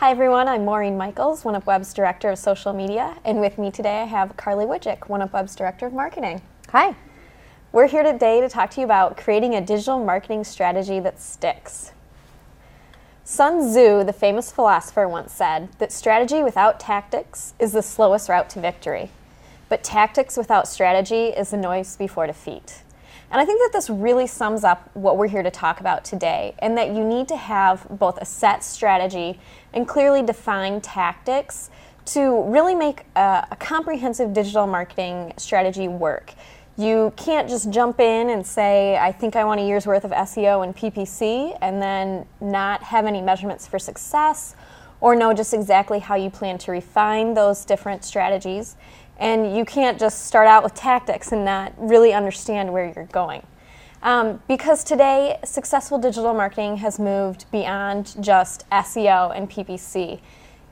Hi everyone, I'm Maureen Michaels, Oneupweb's Director of Social Media, and with me today I have Carly Wojcik, Oneupweb's Director of Marketing. Hi. We're here today to talk to you about creating a digital marketing strategy that sticks. Sun Tzu, the famous philosopher, once said that strategy without tactics is the slowest route to victory, but tactics without strategy is the noise before defeat. And I think that this really sums up what we're here to talk about today, and that you need to have both a set strategy and clearly defined tactics to really make a comprehensive digital marketing strategy work. You can't just jump in and say, I think I want a year's worth of SEO and PPC, and then not have any measurements for success, or know just exactly how you plan to refine those different strategies. And you can't just start out with tactics and not really understand where you're going. Because today, successful digital marketing has moved beyond just SEO and PPC.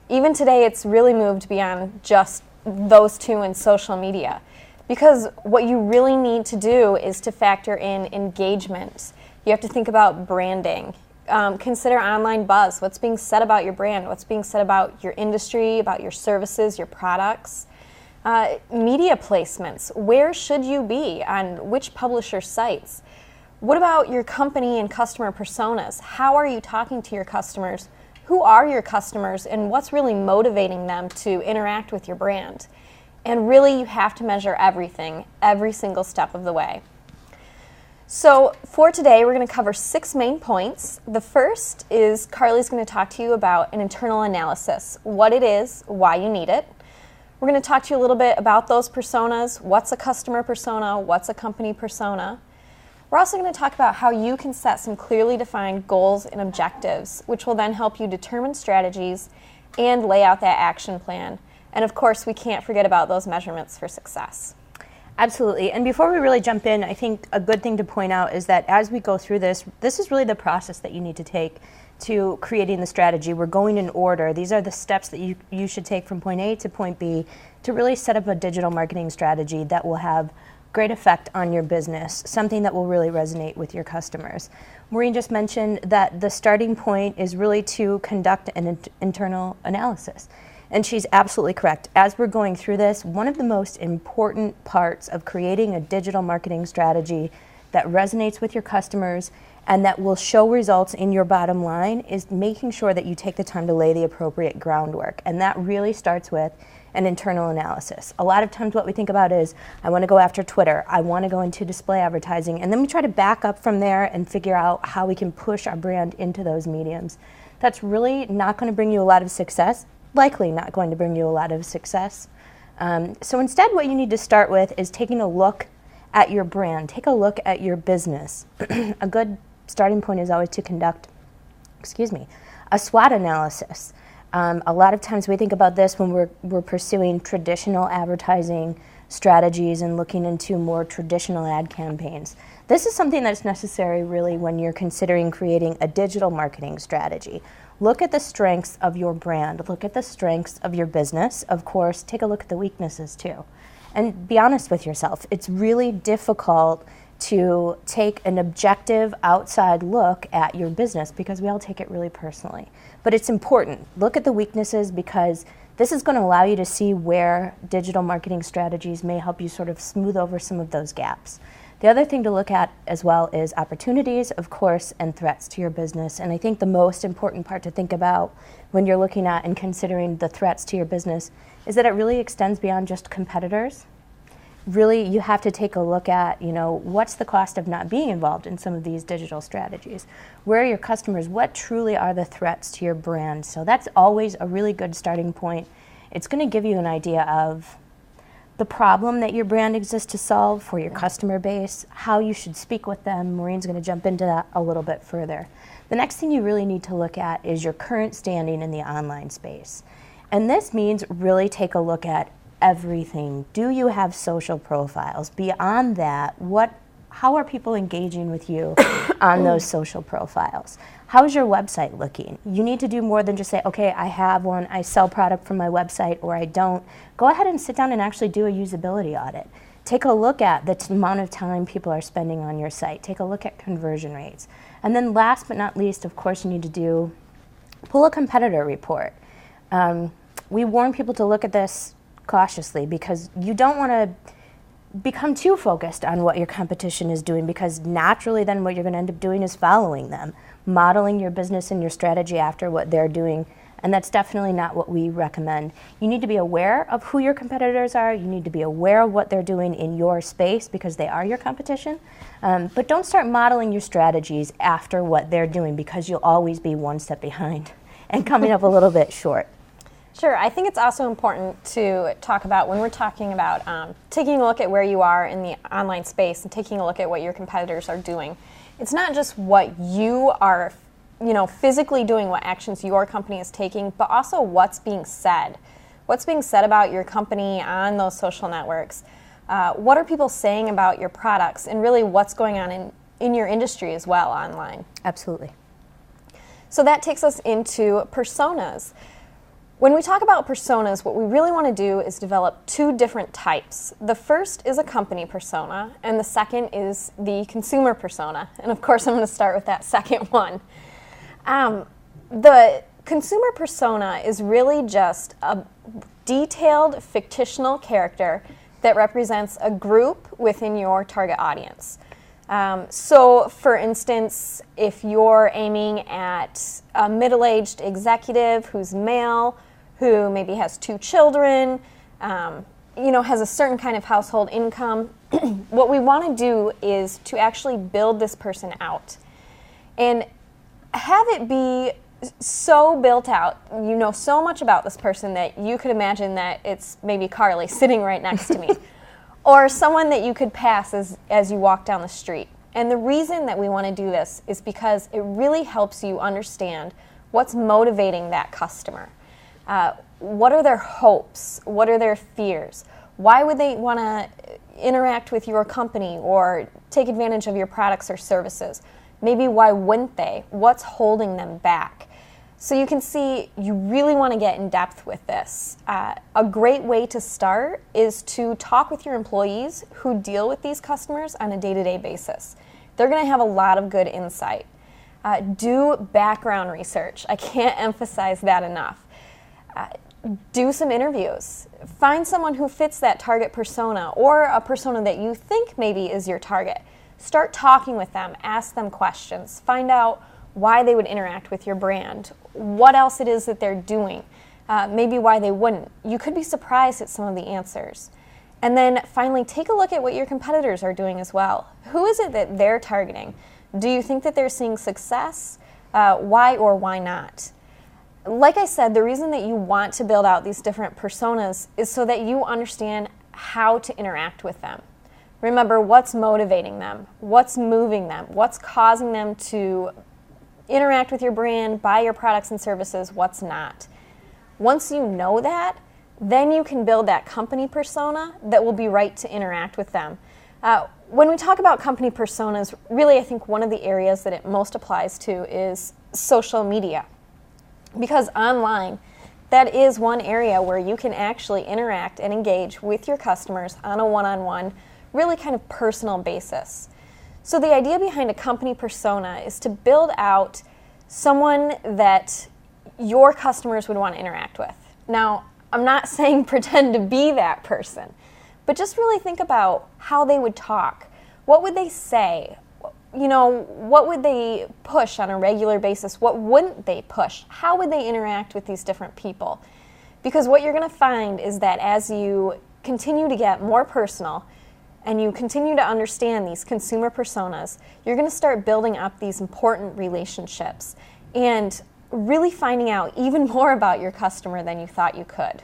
Even today, it's really moved beyond just those two in social media. Because what you really need to do is to factor in engagement. You have to think about branding. Consider online buzz. What's being said about your brand? What's being said about your industry, about your services, your products? Media placements. Where should you be on which publisher sites? What about your company and customer personas? How are you talking to your customers? Who are your customers, and what's really motivating them to interact with your brand? And really, you have to measure everything, every single step of the way. So for today, we're going to cover 6 main points. The first is Carly's going to talk to you about an internal analysis, what it is, why you need it. We're going to talk to you a little bit about those personas, what's a customer persona, what's a company persona. We're also going to talk about how you can set some clearly defined goals and objectives, which will then help you determine strategies and lay out that action plan. And of course, we can't forget about those measurements for success. Absolutely. And before we really jump in, I think a good thing to point out is that as we go through this is really the process that you need to take to creating the strategy. We're going in order. These are the steps that you should take from point A to point B to really set up a digital marketing strategy that will have great effect on your business, something that will really resonate with your customers. Maureen just mentioned that the starting point is really to conduct an internal analysis. And she's absolutely correct. As we're going through this, one of the most important parts of creating a digital marketing strategy that resonates with your customers and that will show results in your bottom line is making sure that you take the time to lay the appropriate groundwork. And that really starts with an internal analysis. A lot of times what we think about is, I want to go after Twitter, I want to go into display advertising, and then we try to back up from there and figure out how we can push our brand into those mediums. That's really not going to bring you a lot of success, likely not going to bring you a lot of success. So instead what you need to start with is taking a look at your brand, take a look at your business. A good starting point is always to conduct, a SWOT analysis. A lot of times we think about this when we're pursuing traditional advertising strategies and looking into more traditional ad campaigns. This is something that's necessary really when you're considering creating a digital marketing strategy. Look at the strengths of your brand, look at the strengths of your business. Of course, take a look at the weaknesses too. And be honest with yourself. It's really difficult to take an objective outside look at your business because we all take it really personally. But it's important. Look at the weaknesses because this is going to allow you to see where digital marketing strategies may help you sort of smooth over some of those gaps. The other thing to look at as well is opportunities, of course, and threats to your business. And I think the most important part to think about when you're looking at and considering the threats to your business is that it really extends beyond just competitors. Really, you have to take a look at, what's the cost of not being involved in some of these digital strategies? Where are your customers? What truly are the threats to your brand? So that's always a really good starting point. It's going to give you an idea of the problem that your brand exists to solve for your customer base, how you should speak with them. Maureen's going to jump into that a little bit further. The next thing you really need to look at is your current standing in the online space. And this means really take a look at everything. Do you have social profiles? Beyond that, how are people engaging with you on those social profiles? How's your website looking? You need to do more than just say, okay, I have one, I sell product from my website, or I don't. Go ahead and sit down and actually do a usability audit. Take a look at the amount of time people are spending on your site. Take a look at conversion rates. And then last but not least, of course, you need to do pull a competitor report. We warn people to look at this cautiously because you don't want to become too focused on what your competition is doing, because naturally then what you're going to end up doing is following them, modeling your business and your strategy after what they're doing, and that's definitely not what we recommend. You need to be aware of who your competitors are, you need to be aware of what they're doing in your space because they are your competition, but don't start modeling your strategies after what they're doing because you'll always be one step behind and coming up a little bit short. Sure. I think it's also important to talk about, when we're talking about taking a look at where you are in the online space and taking a look at what your competitors are doing. It's not just what you are, physically doing, what actions your company is taking, but also what's being said. What's being said about your company on those social networks? What are people saying about your products, and really what's going on in your industry as well online? Absolutely. So that takes us into personas. When we talk about personas, what we really want to do is develop two different types. The first is a company persona, and the second is the consumer persona. And of course, I'm going to start with that second one. The consumer persona is really just a detailed fictional character that represents a group within your target audience. So, for instance, if you're aiming at a middle-aged executive who's male, who maybe has 2 children, has a certain kind of household income, what we want to do is to actually build this person out and have it be so built out, you know so much about this person that you could imagine that it's maybe Carly sitting right next to me, or someone that you could pass as you walk down the street. And the reason that we want to do this is because it really helps you understand what's motivating that customer. What are their hopes? What are their fears? Why would they want to interact with your company or take advantage of your products or services? Maybe why wouldn't they? What's holding them back? So you can see you really want to get in depth with this. A great way to start is to talk with your employees who deal with these customers on a day-to-day basis. They're going to have a lot of good insight. Do background research. I can't emphasize that enough. Do some interviews. Find someone who fits that target persona, or a persona that you think maybe is your target. Start talking with them. Ask them questions. Find out why they would interact with your brand, what else it is that they're doing, maybe why they wouldn't. You could be surprised at some of the answers. And then finally, take a look at what your competitors are doing as well. Who is it that they're targeting? Do you think that they're seeing success? Why or why not? Like I said, the reason that you want to build out these different personas is so that you understand how to interact with them. Remember, what's motivating them? What's moving them? What's causing them to interact with your brand, buy your products and services? What's not? Once you know that, then you can build that company persona that will be right to interact with them. When we talk about company personas, really I think one of the areas that it most applies to is social media. Because online, that is one area where you can actually interact and engage with your customers on a one-on-one, really kind of personal basis. So the idea behind a company persona is to build out someone that your customers would want to interact with. Now, I'm not saying pretend to be that person, but just really think about how they would talk. What would they say? What would they push on a regular basis? What wouldn't they push? How would they interact with these different people? Because what you're going to find is that as you continue to get more personal and you continue to understand these consumer personas, you're going to start building up these important relationships and really finding out even more about your customer than you thought you could.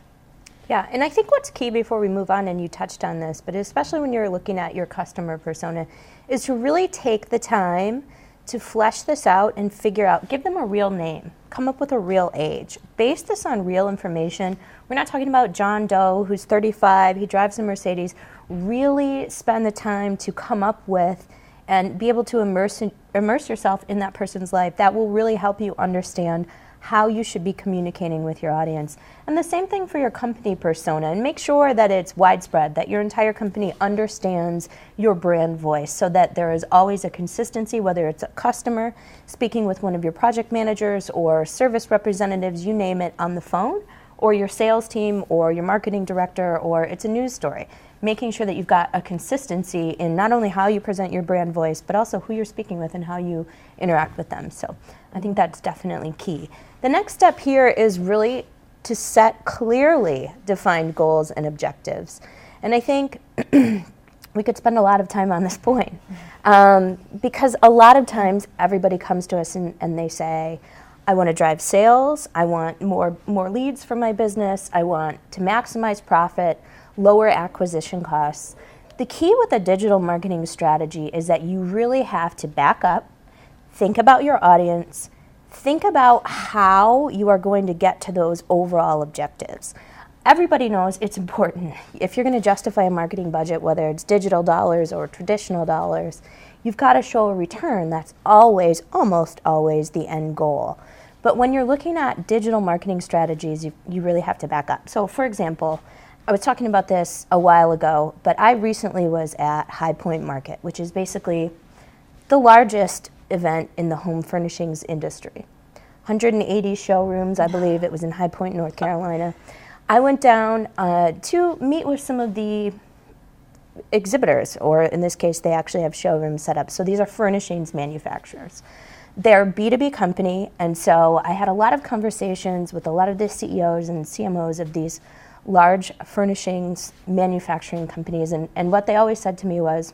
Yeah, and I think what's key before we move on, and you touched on this, but especially when you're looking at your customer persona, is to really take the time to flesh this out and figure out, give them a real name, come up with a real age. Base this on real information. We're not talking about John Doe, who's 35, he drives a Mercedes. Really spend the time to come up with and be able to immerse yourself in that person's life. That will really help you understand how you should be communicating with your audience. And the same thing for your company persona, and make sure that it's widespread, that your entire company understands your brand voice so that there is always a consistency, whether it's a customer speaking with one of your project managers or service representatives, you name it, on the phone, or your sales team or your marketing director, or it's a news story. Making sure that you've got a consistency in not only how you present your brand voice, but also who you're speaking with and how you interact with them. So I think that's definitely key. The next step here is really to set clearly defined goals and objectives. And I think we could spend a lot of time on this point because a lot of times everybody comes to us and they say, I want to drive sales, I want more leads for my business, I want to maximize profit, lower acquisition costs. The key with a digital marketing strategy is that you really have to back up, think about your audience, think about how you are going to get to those overall objectives. Everybody knows it's important. If you're going to justify a marketing budget, whether it's digital dollars or traditional dollars, you've got to show a return. That's always, almost always, the end goal. But when you're looking at digital marketing strategies, you really have to back up. So for example, I was talking about this a while ago, but I recently was at High Point Market, which is basically the largest event in the home furnishings industry. 180 showrooms, I believe it was in High Point, North Carolina. I went down to meet with some of the exhibitors, or in this case, they actually have showrooms set up. So these are furnishings manufacturers. They're a B2B company, and so I had a lot of conversations with a lot of the CEOs and CMOs of these large furnishings manufacturing companies, and what they always said to me was,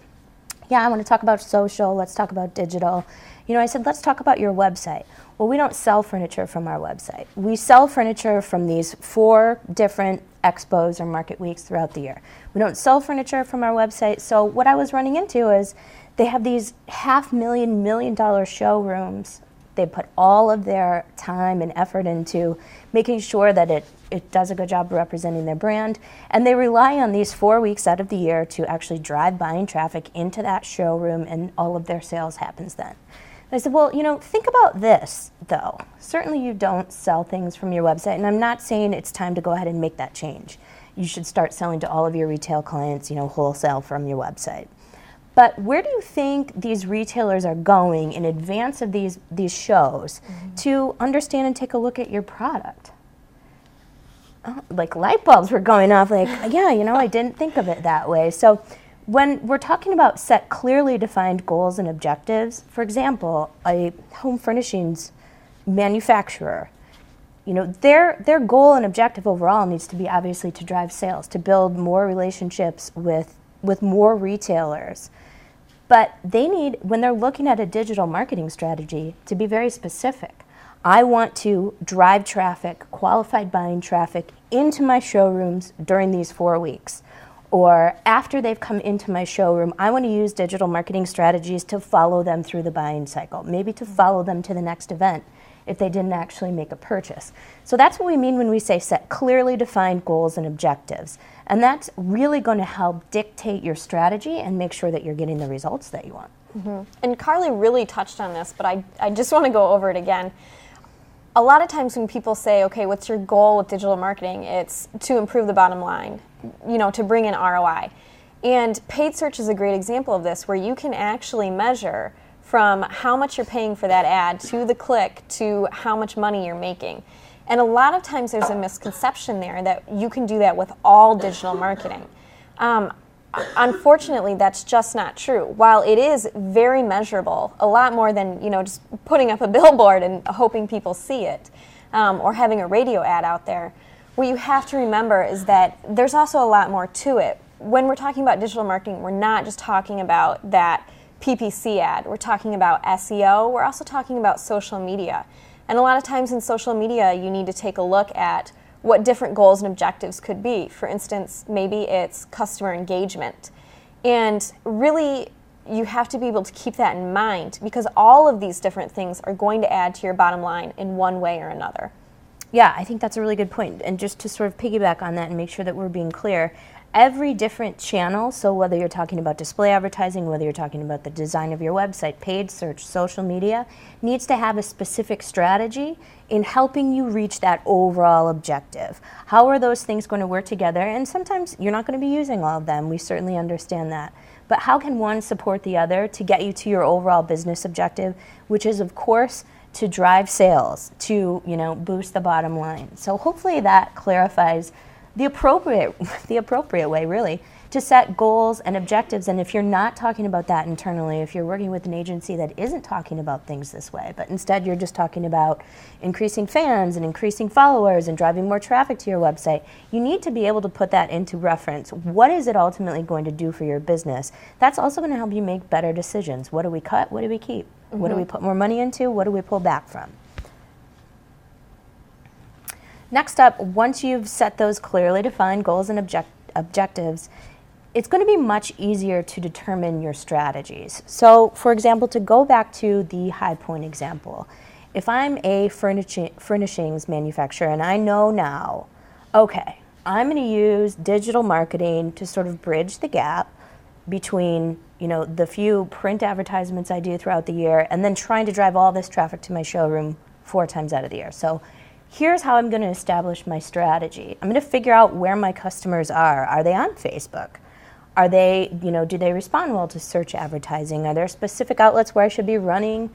yeah, I want to talk about social, let's talk about digital. You know, I said, let's talk about your website. Well, we don't sell furniture from our website. We sell furniture from these 4 different expos or market weeks throughout the year. We don't sell furniture from our website, so what I was running into is they have these $500,000, $1 million showrooms. They put all of their time and effort into making sure that it does a good job representing their brand, and they rely on these 4 weeks out of the year to actually drive buying traffic into that showroom, and all of their sales happens then. I said, well, you know, think about this, though. Certainly you don't sell things from your website, and I'm not saying it's time to go ahead and make that change. You should start selling to all of your retail clients, you know, wholesale from your website. But where do you think these retailers are going in advance of these shows to understand and take a look at your product? Like light bulbs were going off, like, yeah, you know, I didn't think of it that way. So when we're talking about set clearly defined goals and objectives, for example, a home furnishings manufacturer, you know, their goal and objective overall needs to be obviously to drive sales, to build more relationships with more retailers. But they need, when they're looking at a digital marketing strategy, to be very specific. I want to drive traffic, qualified buying traffic, into my showrooms during these 4 weeks. Or after they've come into my showroom, I want to use digital marketing strategies to follow them through the buying cycle, maybe to follow them to the next event if they didn't actually make a purchase. So that's what we mean when we say set clearly defined goals and objectives. And that's really going to help dictate your strategy and make sure that you're getting the results that you want. And Carly really touched on this, but I just want to go over it again. A lot of times when people say, okay, what's your goal with digital marketing? It's to improve the bottom line, you know, to bring in ROI. And paid search is a great example of this, where you can actually measure from how much you're paying for that ad to the click to how much money you're making. And a lot of times there's a misconception there that you can do that with all digital marketing. Unfortunately, that's just not true. While it is very measurable, a lot more than, you know, just putting up a billboard and hoping people see it, or having a radio ad out there, what you have to remember is that there's also a lot more to it. When we're talking about digital marketing, we're not just talking about that PPC ad. We're talking about SEO. We're also talking about social media. And a lot of times in social media, you need to take a look at what different goals and objectives could be. For instance, maybe it's customer engagement. And really, you have to be able to keep that in mind, because all of these different things are going to add to your bottom line in one way or another. Yeah, I think that's a really good point. And just to sort of piggyback on that and make sure that we're being clear, every different channel, so whether you're talking about display advertising, whether you're talking about the design of your website, paid search, social media, needs to have a specific strategy in helping you reach that overall objective. How are those things going to work together? And sometimes you're not going to be using all of them. We certainly understand that. But how can one support the other to get you to your overall business objective, which is, of course, to drive sales, to, boost the bottom line. So hopefully that clarifies the appropriate way, really, to set goals and objectives. And if you're not talking about that internally, if you're working with an agency that isn't talking about things this way, but instead you're just talking about increasing fans and increasing followers and driving more traffic to your website, you need to be able to put that into reference. What is it ultimately going to do for your business? That's also going to help you make better decisions. What do we cut? What do we keep? Mm-hmm. What do we put more money into? What do we pull back from? Next up, once you've set those clearly defined goals and objectives, it's going to be much easier to determine your strategies. So, for example, to go back to the High Point example, if I'm a furnishings manufacturer and I know now, okay, I'm going to use digital marketing to sort of bridge the gap between the few print advertisements I do throughout the year and then trying to drive all this traffic to my showroom 4 times out of the year. So here's how I'm going to establish my strategy. I'm going to figure out where my customers are. Are they on Facebook? Are they, do they respond well to search advertising? Are there specific outlets where I should be running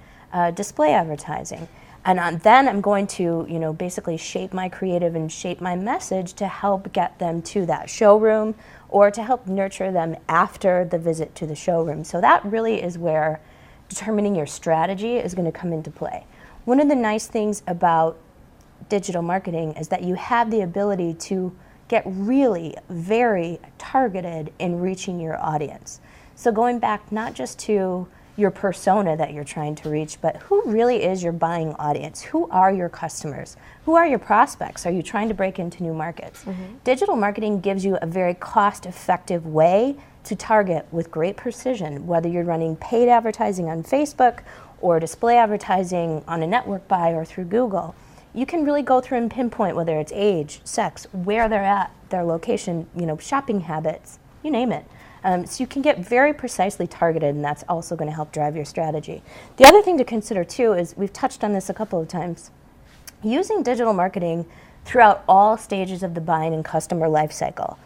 display advertising? And then I'm going to, basically shape my creative and shape my message to help get them to that showroom or to help nurture them after the visit to the showroom. So that really is where determining your strategy is going to come into play. One of the nice things about digital marketing is that you have the ability to get really very targeted in reaching your audience. So going back not just to your persona that you're trying to reach, but who really is your buying audience? Who are your customers? Who are your prospects? Are you trying to break into new markets? Mm-hmm. Digital marketing gives you a very cost-effective way to target with great precision, whether you're running paid advertising on Facebook or display advertising on a network buy or through Google. You can really go through and pinpoint whether it's age, sex, where they're at, their location, shopping habits, you name it. So you can get very precisely targeted, and that's also going to help drive your strategy. The other thing to consider, too, is we've touched on this a couple of times. Using digital marketing throughout all stages of the buying and customer life cycle.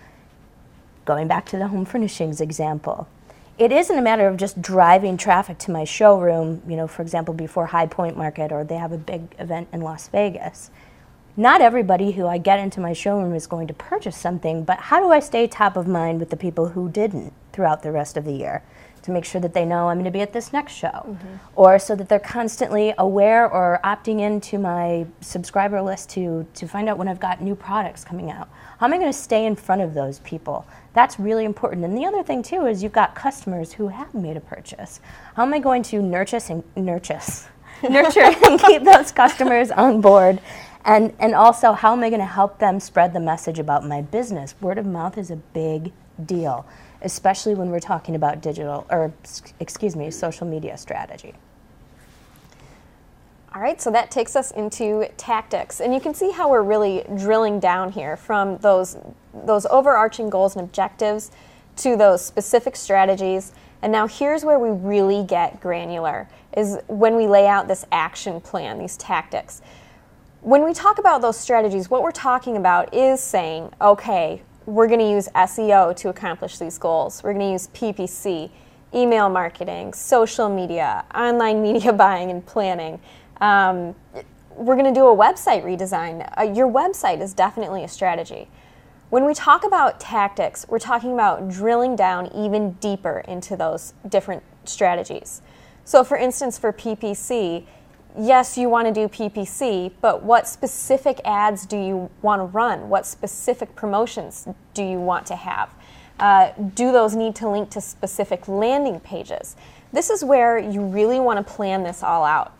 Going back to the home furnishings example. It isn't a matter of just driving traffic to my showroom, for example, before High Point Market or they have a big event in Las Vegas. Not everybody who I get into my showroom is going to purchase something, but how do I stay top of mind with the people who didn't throughout the rest of the year to make sure that they know I'm going to be at this next show, mm-hmm. or so that they're constantly aware or opting into my subscriber list to find out when I've got new products coming out. How am I going to stay in front of those people? That's really important. And the other thing, too, is you've got customers who have made a purchase. How am I going to nurture and keep those customers on board? And also, how am I going to help them spread the message about my business? Word of mouth is a big deal, especially when we're talking about social media strategy. All right, so that takes us into tactics. And you can see how we're really drilling down here from those overarching goals and objectives to those specific strategies. And now here's where we really get granular, is when we lay out this action plan, these tactics. When we talk about those strategies, what we're talking about is saying, okay, we're going to use SEO to accomplish these goals. We're going to use PPC, email marketing, social media, online media buying and planning. We're going to do a website redesign. Your website is definitely a strategy. When we talk about tactics, we're talking about drilling down even deeper into those different strategies. So for instance, for PPC, yes, you want to do PPC, but what specific ads do you want to run? What specific promotions do you want to have? Do those need to link to specific landing pages? This is where you really want to plan this all out.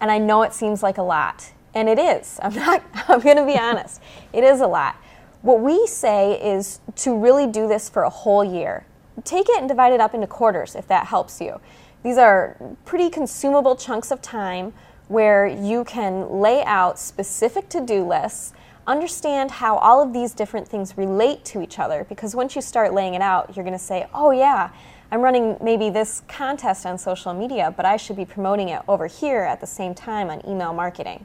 And I know it seems like a lot, and it is. I'm going to be honest. It is a lot. What we say is to really do this for a whole year. Take it and divide it up into quarters if that helps you. These are pretty consumable chunks of time where you can lay out specific to-do lists understand how all of these different things relate to each other, because once you start laying it out, you're going to say, oh yeah, I'm running maybe this contest on social media, but I should be promoting it over here at the same time on email marketing.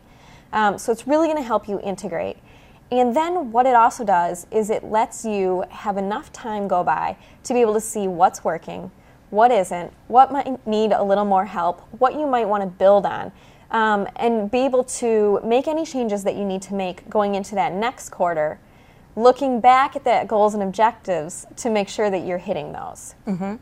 So it's really going to help you integrate. And then what it also does is it lets you have enough time go by to be able to see what's working, what isn't, what might need a little more help, what you might want to build on, and be able to make any changes that you need to make going into that next quarter, looking back at the goals and objectives to make sure that you're hitting those. Mm-hmm.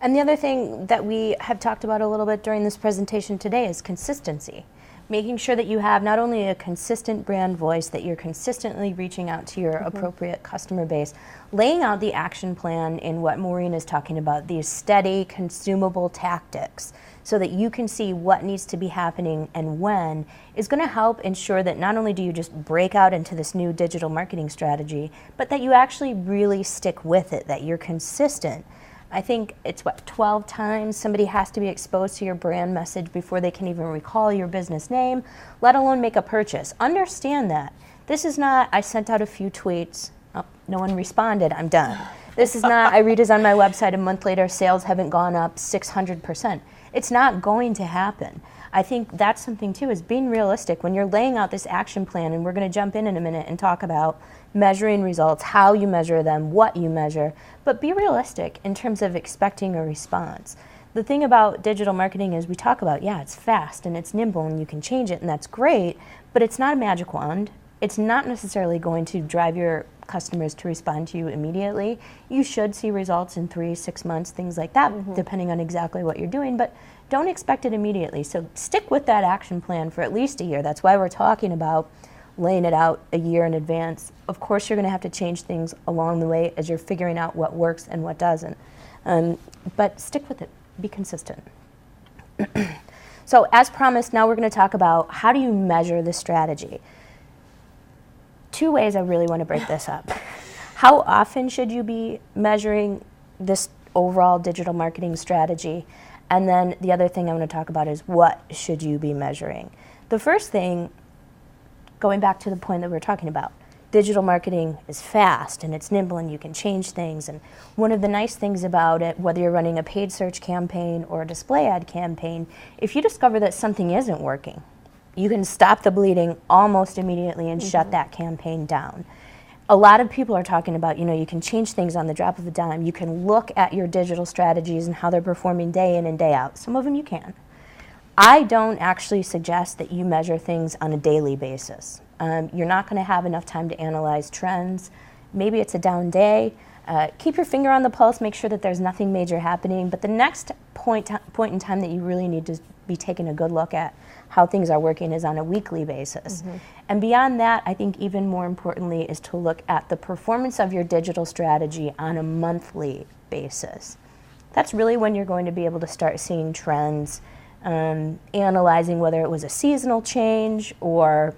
And the other thing that we have talked about a little bit during this presentation today is consistency. Making sure that you have not only a consistent brand voice, that you're consistently reaching out to your appropriate customer base, laying out the action plan in what Maureen is talking about, these steady, consumable tactics, so that you can see what needs to be happening and when, is going to help ensure that not only do you just break out into this new digital marketing strategy, but that you actually really stick with it, that you're consistent. I think it's 12 times somebody has to be exposed to your brand message before they can even recall your business name, let alone make a purchase. Understand that. This is not, I sent out a few tweets, oh, no one responded, I'm done. This is not, I redesigned my website, a month later, sales haven't gone up 600%. It's not going to happen. I think that's something too, is being realistic. When you're laying out this action plan, and we're going to jump in a minute and talk about measuring results, how you measure them, what you measure, but be realistic in terms of expecting a response. The thing about digital marketing is we talk about, yeah, it's fast and it's nimble and you can change it and that's great, but it's not a magic wand. It's not necessarily going to drive your customers to respond to you immediately. You should see results in 3-6 months, things like that, depending on exactly what you're doing, but don't expect it immediately. So stick with that action plan for at least a year. That's why we're talking about laying it out a year in advance. Of course, you're going to have to change things along the way as you're figuring out what works and what doesn't. But stick with it. Be consistent. So as promised, now we're going to talk about how do you measure the strategy. 2 ways I really want to break this up. How often should you be measuring this overall digital marketing strategy? And then the other thing I want to talk about is what should you be measuring? The first thing, going back to the point that we were talking about, digital marketing is fast and it's nimble and you can change things. And one of the nice things about it, whether you're running a paid search campaign or a display ad campaign, if you discover that something isn't working, you can stop the bleeding almost immediately and shut that campaign down. A lot of people are talking about, you can change things on the drop of a dime. You can look at your digital strategies and how they're performing day in and day out. Some of them you can. I don't actually suggest that you measure things on a daily basis. You're not going to have enough time to analyze trends. Maybe it's a down day. Keep your finger on the pulse, make sure that there's nothing major happening. But the next point in time that you really need to be taking a good look at how things are working is on a weekly basis. And beyond that, I think even more importantly is to look at the performance of your digital strategy on a monthly basis. That's really when you're going to be able to start seeing trends, analyzing whether it was a seasonal change or,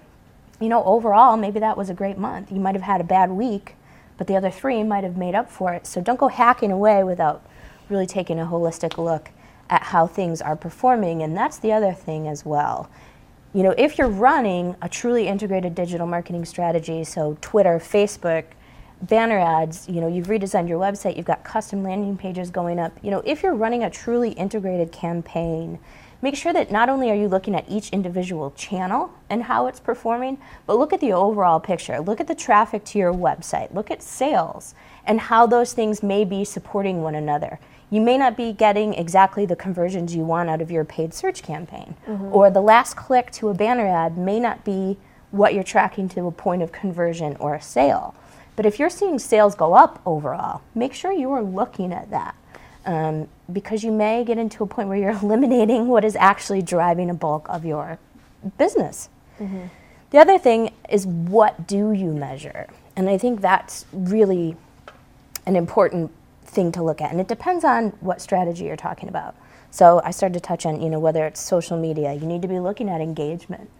overall, maybe that was a great month. You might have had a bad week, but the other 3 might have made up for it. So don't go hacking away without really taking a holistic look at how things are performing. And that's the other thing as well. If you're running a truly integrated digital marketing strategy, so Twitter, Facebook, banner ads, you've redesigned your website, you've got custom landing pages going up. If you're running a truly integrated campaign, make sure that not only are you looking at each individual channel and how it's performing, but look at the overall picture. Look at the traffic to your website. Look at sales and how those things may be supporting one another. You may not be getting exactly the conversions you want out of your paid search campaign, or the last click to a banner ad may not be what you're tracking to a point of conversion or a sale. But if you're seeing sales go up overall, make sure you are looking at that. Because you may get into a point where you're eliminating what is actually driving a bulk of your business. The other thing is, what do you measure? And I think that's really an important thing to look at. And it depends on what strategy you're talking about. So I started to touch on, whether it's social media, you need to be looking at engagement.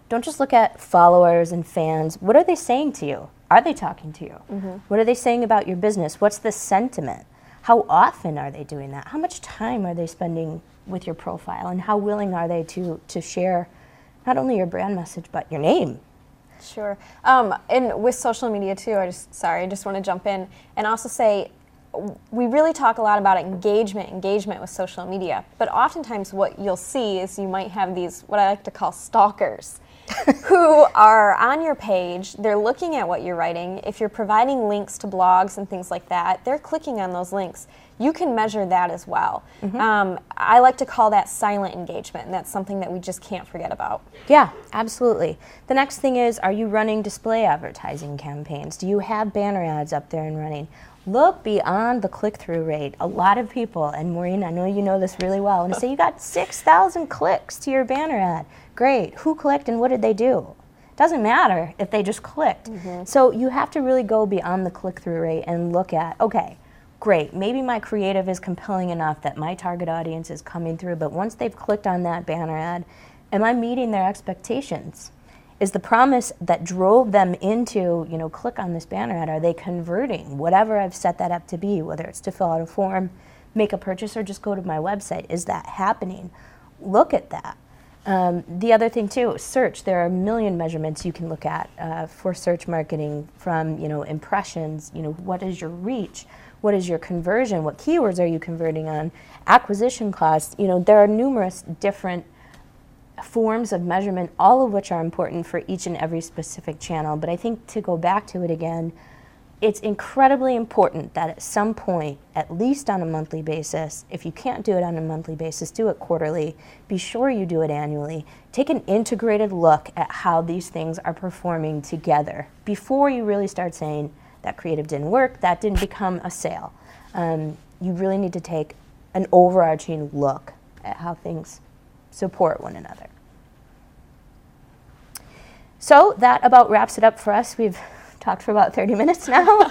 Don't just look at followers and fans. What are they saying to you? Are they talking to you? What are they saying about your business? What's the sentiment? How often are they doing that? How much time are they spending with your profile? And how willing are they to share not only your brand message, but your name? Sure. And with social media too, I just want to jump in and also say, we really talk a lot about engagement with social media, but oftentimes what you'll see is you might have these, what I like to call stalkers, who are on your page, they're looking at what you're writing. If you're providing links to blogs and things like that, they're clicking on those links. You can measure that as well. I like to call that silent engagement, and that's something that we just can't forget about. Yeah, absolutely. The next thing is, are you running display advertising campaigns? Do you have banner ads up there and running? Look beyond the click-through rate. A lot of people, and Maureen, I know you know this really well, and say you got 6,000 clicks to your banner ad. Great. Who clicked and what did they do? Doesn't matter if they just clicked. So you have to really go beyond the click-through rate and look at, okay, great, maybe my creative is compelling enough that my target audience is coming through, but once they've clicked on that banner ad, am I meeting their expectations? Is the promise that drove them into, click on this banner ad, are they converting whatever I've set that up to be, whether it's to fill out a form, make a purchase, or just go to my website? Is that happening? Look at that. The other thing too, search. There are a million measurements you can look at for search marketing, from impressions. What is your reach? What is your conversion? What keywords are you converting on? Acquisition costs. There are numerous different forms of measurement, all of which are important for each and every specific channel. But I think, to go back to it again, it's incredibly important that at some point, at least on a monthly basis, if you can't do it on a monthly basis, do it quarterly. Be sure you do it annually. Take an integrated look at how these things are performing together before you really start saying that creative didn't work, that didn't become a sale. You really need to take an overarching look at how things support one another. So that about wraps it up for us. We've talked for about 30 minutes now.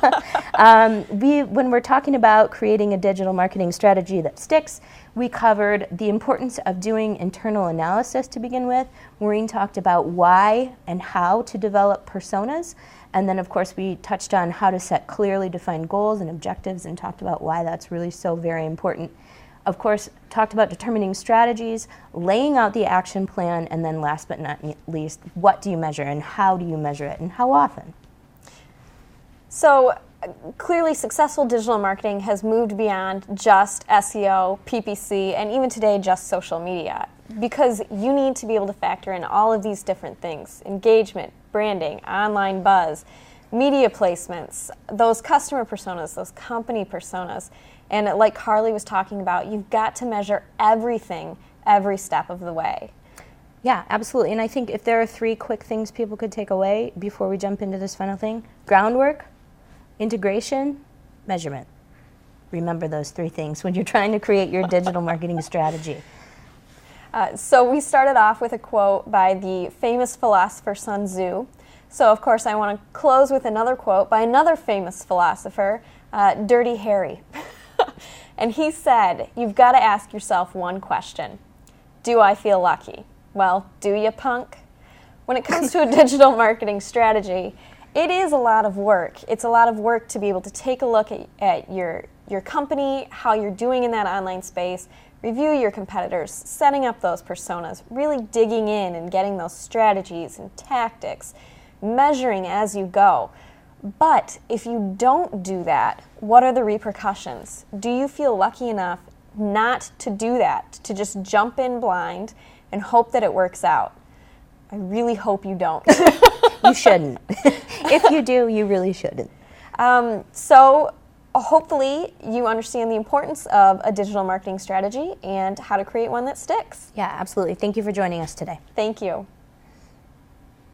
When we're talking about creating a digital marketing strategy that sticks, we covered the importance of doing internal analysis to begin with. Maureen talked about why and how to develop personas. And then, of course, we touched on how to set clearly defined goals and objectives and talked about why that's really so very important. Of course, talked about determining strategies, laying out the action plan, and then last but not least, what do you measure and how do you measure it and how often? So clearly, successful digital marketing has moved beyond just SEO, PPC, and even today just social media, because you need to be able to factor in all of these different things: engagement, branding, online buzz, media placements, those customer personas, those company personas. And like Carly was talking about, you've got to measure everything every step of the way. Yeah, absolutely. And I think if there are 3 quick things people could take away before we jump into this final thing: groundwork, integration, measurement. Remember those 3 things when you're trying to create your digital marketing strategy. So we started off with a quote by the famous philosopher Sun Tzu. So of course I want to close with another quote by another famous philosopher, Dirty Harry. And he said, you've got to ask yourself one question: do I feel lucky? Well, do you, punk? When it comes to a digital marketing strategy, it is a lot of work. It's a lot of work to be able to take a look at your company, how you're doing in that online space, review your competitors, setting up those personas, really digging in and getting those strategies and tactics, measuring as you go. But if you don't do that, what are the repercussions? Do you feel lucky enough not to do that, to just jump in blind and hope that it works out? I really hope you don't. You shouldn't. If you do, you really shouldn't. So hopefully you understand the importance of a digital marketing strategy and how to create one that sticks. Yeah, absolutely. Thank you for joining us today. Thank you.